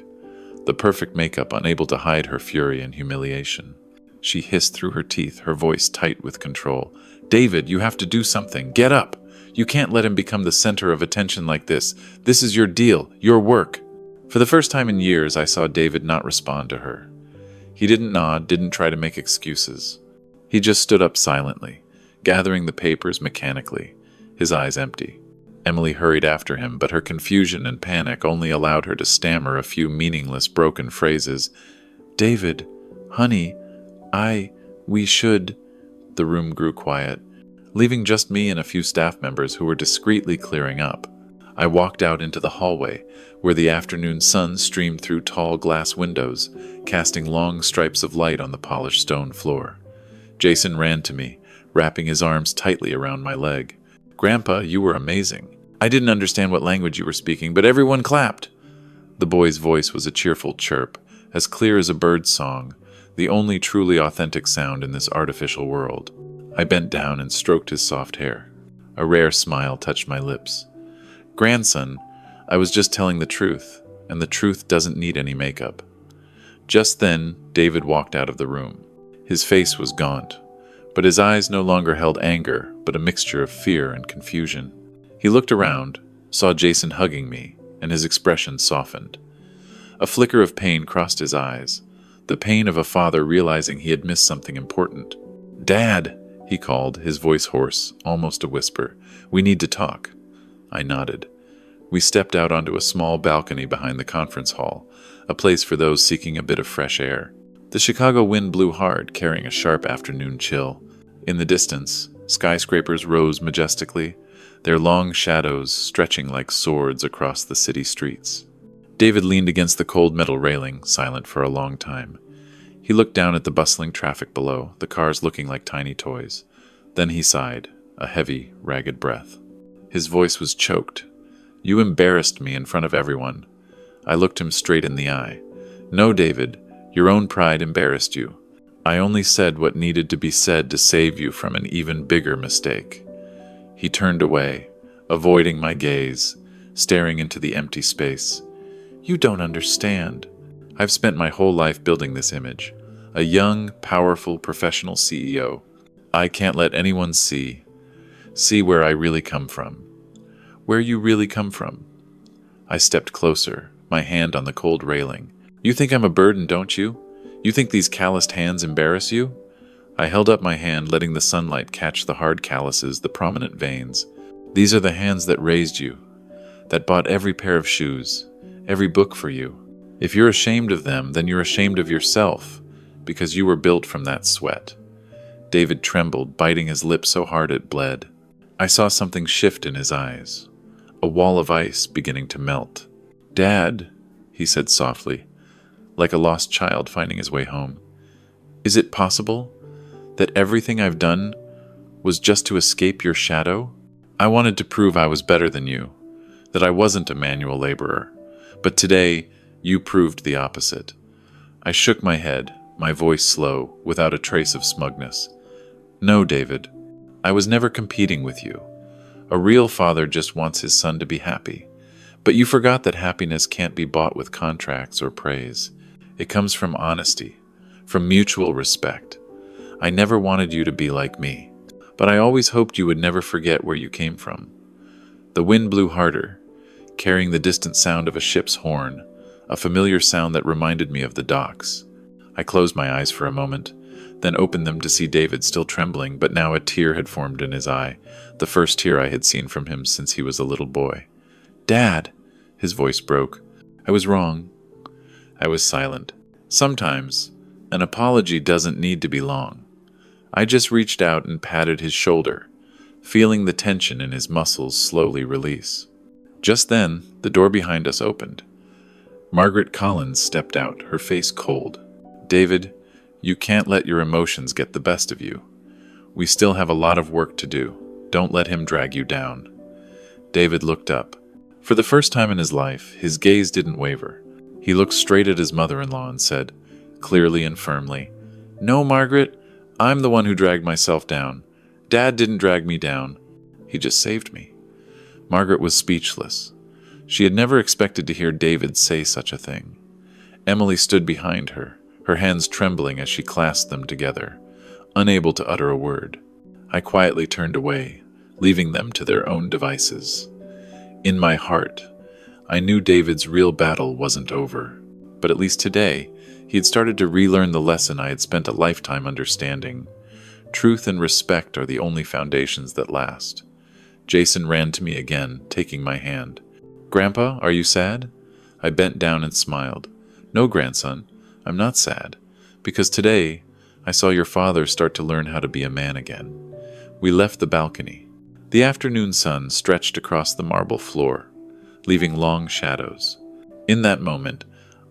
the perfect makeup unable to hide her fury and humiliation. She hissed through her teeth, her voice tight with control. "David, you have to do something. Get up. You can't let him become the center of attention like this. This is your deal, your work." For the first time in years, I saw David not respond to her. He didn't nod, didn't try to make excuses. He just stood up silently, gathering the papers mechanically, his eyes empty. Emily hurried after him, but her confusion and panic only allowed her to stammer a few meaningless, broken phrases. "David, honey, we should..." The room grew quiet, leaving just me and a few staff members who were discreetly clearing up. I walked out into the hallway, where the afternoon sun streamed through tall glass windows, casting long stripes of light on the polished stone floor. Jason ran to me, wrapping his arms tightly around my leg. "Grandpa, you were amazing. I didn't understand what language you were speaking, but everyone clapped." The boy's voice was a cheerful chirp, as clear as a bird's song, the only truly authentic sound in this artificial world. I bent down and stroked his soft hair. A rare smile touched my lips. "Grandson, I was just telling the truth, and the truth doesn't need any makeup." Just then, David walked out of the room. His face was gaunt, but his eyes no longer held anger, but a mixture of fear and confusion. He looked around, saw Jason hugging me, and his expression softened. A flicker of pain crossed his eyes, the pain of a father realizing he had missed something important. "Dad," he called, his voice hoarse, almost a whisper. "We need to talk." I nodded. We stepped out onto a small balcony behind the conference hall, a place for those seeking a bit of fresh air. The Chicago wind blew hard, carrying a sharp afternoon chill. In the distance, skyscrapers rose majestically, their long shadows stretching like swords across the city streets. David leaned against the cold metal railing, silent for a long time. He looked down at the bustling traffic below, the cars looking like tiny toys. Then he sighed, a heavy, ragged breath. His voice was choked. "You embarrassed me in front of everyone." I looked him straight in the eye. "No, David, your own pride embarrassed you. I only said what needed to be said to save you from an even bigger mistake." He turned away, avoiding my gaze, staring into the empty space. "You don't understand. I've spent my whole life building this image. A young, powerful, professional CEO. I can't let anyone see where I really come from." "Where you really come from?" I stepped closer, my hand on the cold railing. "You think I'm a burden, don't you? You think these calloused hands embarrass you?" I held up my hand, letting the sunlight catch the hard calluses, the prominent veins. "These are the hands that raised you, that bought every pair of shoes, every book for you. If you're ashamed of them, then you're ashamed of yourself, because you were built from that sweat." David trembled, biting his lip so hard it bled. I saw something shift in his eyes, a wall of ice beginning to melt. "Dad," he said softly, like a lost child finding his way home, "is it possible that everything I've done was just to escape your shadow? I wanted to prove I was better than you, that I wasn't a manual laborer. But today, you proved the opposite." I shook my head, my voice slow, without a trace of smugness. "No, David, I was never competing with you. A real father just wants his son to be happy. But you forgot that happiness can't be bought with contracts or praise. It comes from honesty, from mutual respect. I never wanted you to be like me, but I always hoped you would never forget where you came from." The wind blew harder, carrying the distant sound of a ship's horn, a familiar sound that reminded me of the docks. I closed my eyes for a moment, then opened them to see David still trembling, but now a tear had formed in his eye, the first tear I had seen from him since he was a little boy. "Dad!" His voice broke. "I was wrong." I was silent. Sometimes, an apology doesn't need to be long. I just reached out and patted his shoulder, feeling the tension in his muscles slowly release. Just then, the door behind us opened. Margaret Collins stepped out, her face cold. "David, you can't let your emotions get the best of you. We still have a lot of work to do. Don't let him drag you down." David looked up. For the first time in his life, his gaze didn't waver. He looked straight at his mother-in-law and said, clearly and firmly, "No, Margaret, I'm the one who dragged myself down. Dad didn't drag me down. He just saved me." Margaret was speechless. She had never expected to hear David say such a thing. Emily stood behind her, her hands trembling as she clasped them together, unable to utter a word. I quietly turned away, leaving them to their own devices. In my heart, I knew David's real battle wasn't over, but at least today, he had started to relearn the lesson I had spent a lifetime understanding. Truth and respect are the only foundations that last. Jason ran to me again, taking my hand. "Grandpa, are you sad?" I bent down and smiled. "No, grandson, I'm not sad, because today I saw your father start to learn how to be a man again." We left the balcony. The afternoon sun stretched across the marble floor, leaving long shadows. In that moment,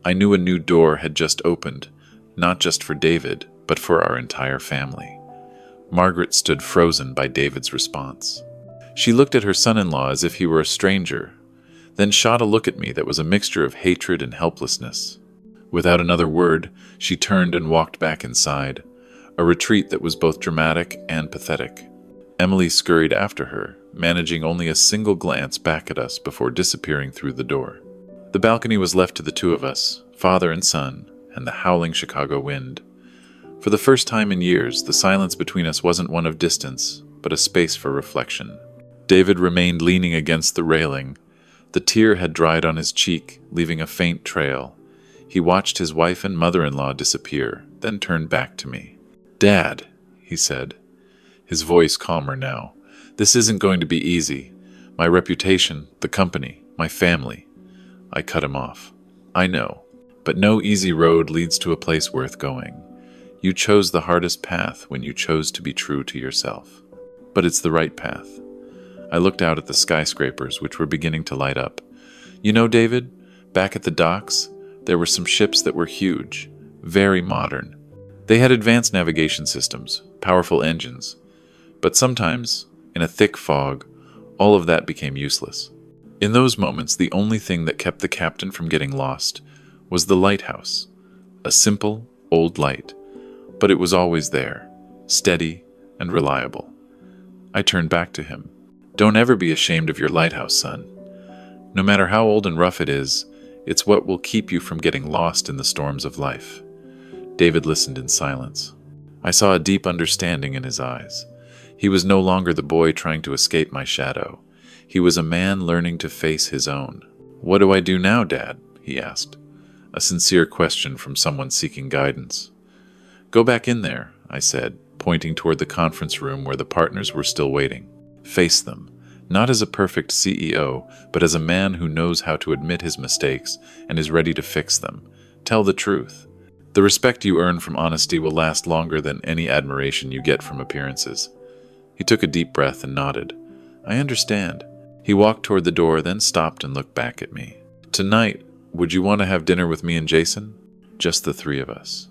I knew a new door had just opened, not just for David, but for our entire family. Margaret stood frozen by David's response. She looked at her son-in-law as if he were a stranger, then shot a look at me that was a mixture of hatred and helplessness. Without another word, she turned and walked back inside, a retreat that was both dramatic and pathetic. Emily scurried after her, managing only a single glance back at us before disappearing through the door. The balcony was left to the two of us, father and son, and the howling Chicago wind. For the first time in years, the silence between us wasn't one of distance, but a space for reflection. David remained leaning against the railing. The tear had dried on his cheek, leaving a faint trail. He watched his wife and mother-in-law disappear, then turned back to me. "Dad," he said, his voice calmer now, "this isn't going to be easy. My reputation, the company, my family." I cut him off. "I know, but no easy road leads to a place worth going. You chose the hardest path when you chose to be true to yourself. But it's the right path." I looked out at the skyscrapers, which were beginning to light up. "You know, David, Back at the docks, there were some ships that were huge, very modern. They had advanced navigation systems, powerful engines, but sometimes, in a thick fog, all of that became useless. In those moments, the only thing that kept the captain from getting lost was the lighthouse, a simple, old light, but it was always there, steady and reliable. I turned back to him. Don't ever be ashamed of your lighthouse, son. No matter how old and rough it is, it's what will keep you from getting lost in the storms of life. David listened in silence. I saw a deep understanding in his eyes. He was no longer the boy trying to escape my shadow. He was a man learning to face his own. "What do I do now, Dad?" he asked, a sincere question from someone seeking guidance. "Go back in there," I said, pointing toward the conference room where the partners were still waiting. "Face them, not as a perfect CEO, but as a man who knows how to admit his mistakes and is ready to fix them. Tell the truth. The respect you earn from honesty will last longer than any admiration you get from appearances." He took a deep breath and nodded. "I understand." He walked toward the door, then stopped and looked back at me. "Tonight, would you want to have dinner with me and Jason? Just the three of us."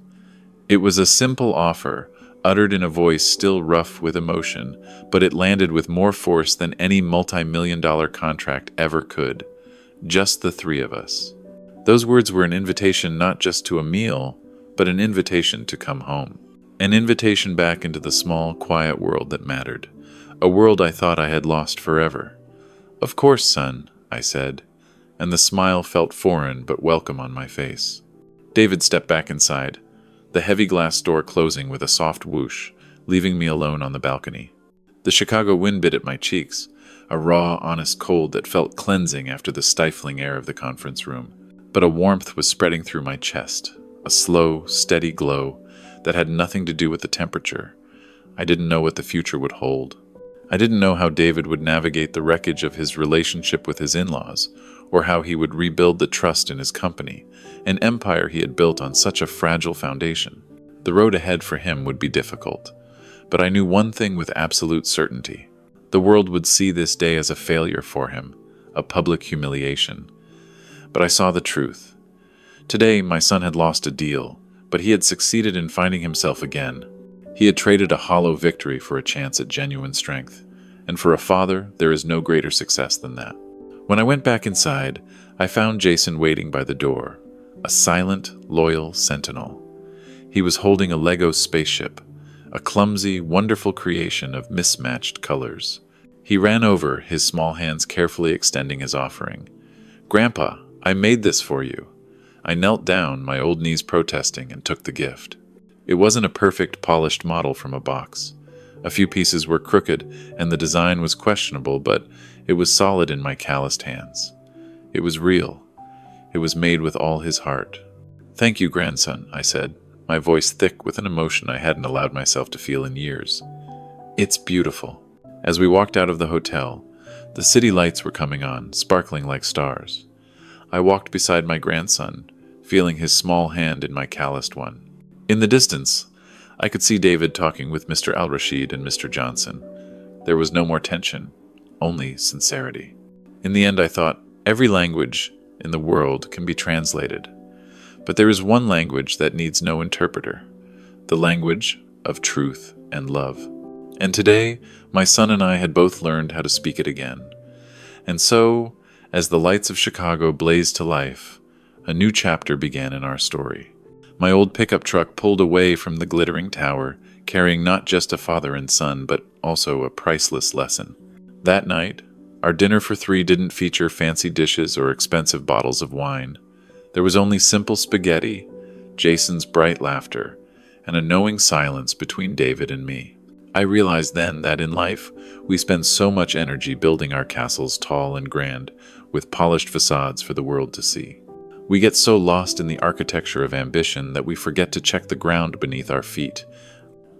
It was a simple offer, uttered in a voice still rough with emotion, but it landed with more force than any multi-million-dollar contract ever could. Just the three of us. Those words were an invitation not just to a meal, but an invitation to come home. An invitation back into the small, quiet world that mattered. A world I thought I had lost forever. "Of course, son," I said, and the smile felt foreign but welcome on my face. David stepped back inside, the heavy glass door closing with a soft whoosh, leaving me alone on the balcony. The Chicago wind bit at my cheeks, a raw, honest cold that felt cleansing after the stifling air of the conference room. But a warmth was spreading through my chest, a slow, steady glow that had nothing to do with the temperature. I didn't know what the future would hold. I didn't know how David would navigate the wreckage of his relationship with his in-laws, or how he would rebuild the trust in his company, an empire he had built on such a fragile foundation. The road ahead for him would be difficult. But I knew one thing with absolute certainty. The world would see this day as a failure for him, a public humiliation. But I saw the truth. Today, my son had lost a deal, but he had succeeded in finding himself again. He had traded a hollow victory for a chance at genuine strength, and for a father, there is no greater success than that. When I went back inside, I found Jason waiting by the door, a silent, loyal sentinel. He was holding a Lego spaceship, a clumsy, wonderful creation of mismatched colors. He ran over, his small hands carefully extending his offering. "Grandpa, I made this for you." I knelt down, my old knees protesting, and took the gift. It wasn't a perfect, polished model from a box. A few pieces were crooked, and the design was questionable, but it was solid in my calloused hands. It was real. It was made with all his heart. "Thank you, grandson," I said, my voice thick with an emotion I hadn't allowed myself to feel in years. "It's beautiful." As we walked out of the hotel, the city lights were coming on, sparkling like stars. I walked beside my grandson, feeling his small hand in my calloused one. In the distance, I could see David talking with Mr. Al-Rashid and Mr. Johnson. There was no more tension, only sincerity. In the end, I thought, every language in the world can be translated. But there is one language that needs no interpreter, the language of truth and love. And today, my son and I had both learned how to speak it again. And so, as the lights of Chicago blazed to life, a new chapter began in our story. My old pickup truck pulled away from the glittering tower, carrying not just a father and son, but also a priceless lesson. That night, our dinner for three didn't feature fancy dishes or expensive bottles of wine. There was only simple spaghetti, Jason's bright laughter, and a knowing silence between David and me. I realized then that in life, we spend so much energy building our castles tall and grand, with polished facades for the world to see. We get so lost in the architecture of ambition that we forget to check the ground beneath our feet.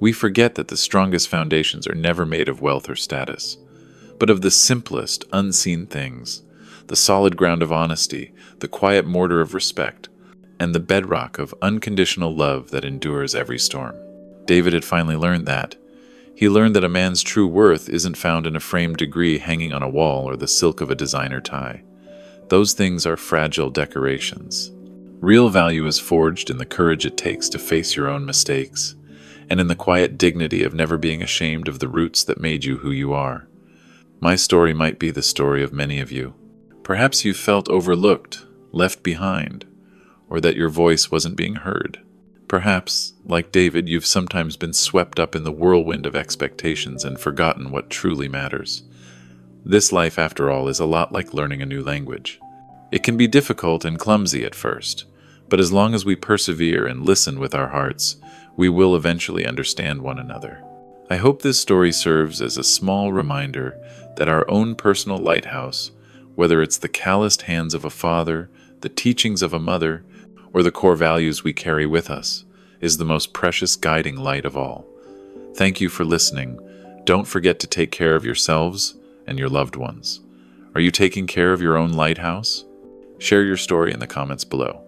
We forget that the strongest foundations are never made of wealth or status, but of the simplest, unseen things, the solid ground of honesty, the quiet mortar of respect, and the bedrock of unconditional love that endures every storm. David had finally learned that. He learned that a man's true worth isn't found in a framed degree hanging on a wall or the silk of a designer tie. Those things are fragile decorations. Real value is forged in the courage it takes to face your own mistakes, and in the quiet dignity of never being ashamed of the roots that made you who you are. My story might be the story of many of you. Perhaps you felt overlooked, left behind, or that your voice wasn't being heard. Perhaps, like David, you've sometimes been swept up in the whirlwind of expectations and forgotten what truly matters. This life, after all, is a lot like learning a new language. It can be difficult and clumsy at first, but as long as we persevere and listen with our hearts, we will eventually understand one another. I hope this story serves as a small reminder that our own personal lighthouse, whether it's the calloused hands of a father, the teachings of a mother, or the core values we carry with us, is the most precious guiding light of all. Thank you for listening. Don't forget to take care of yourselves and your loved ones. Are you taking care of your own lighthouse? Share your story in the comments below.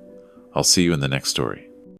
I'll see you in the next story.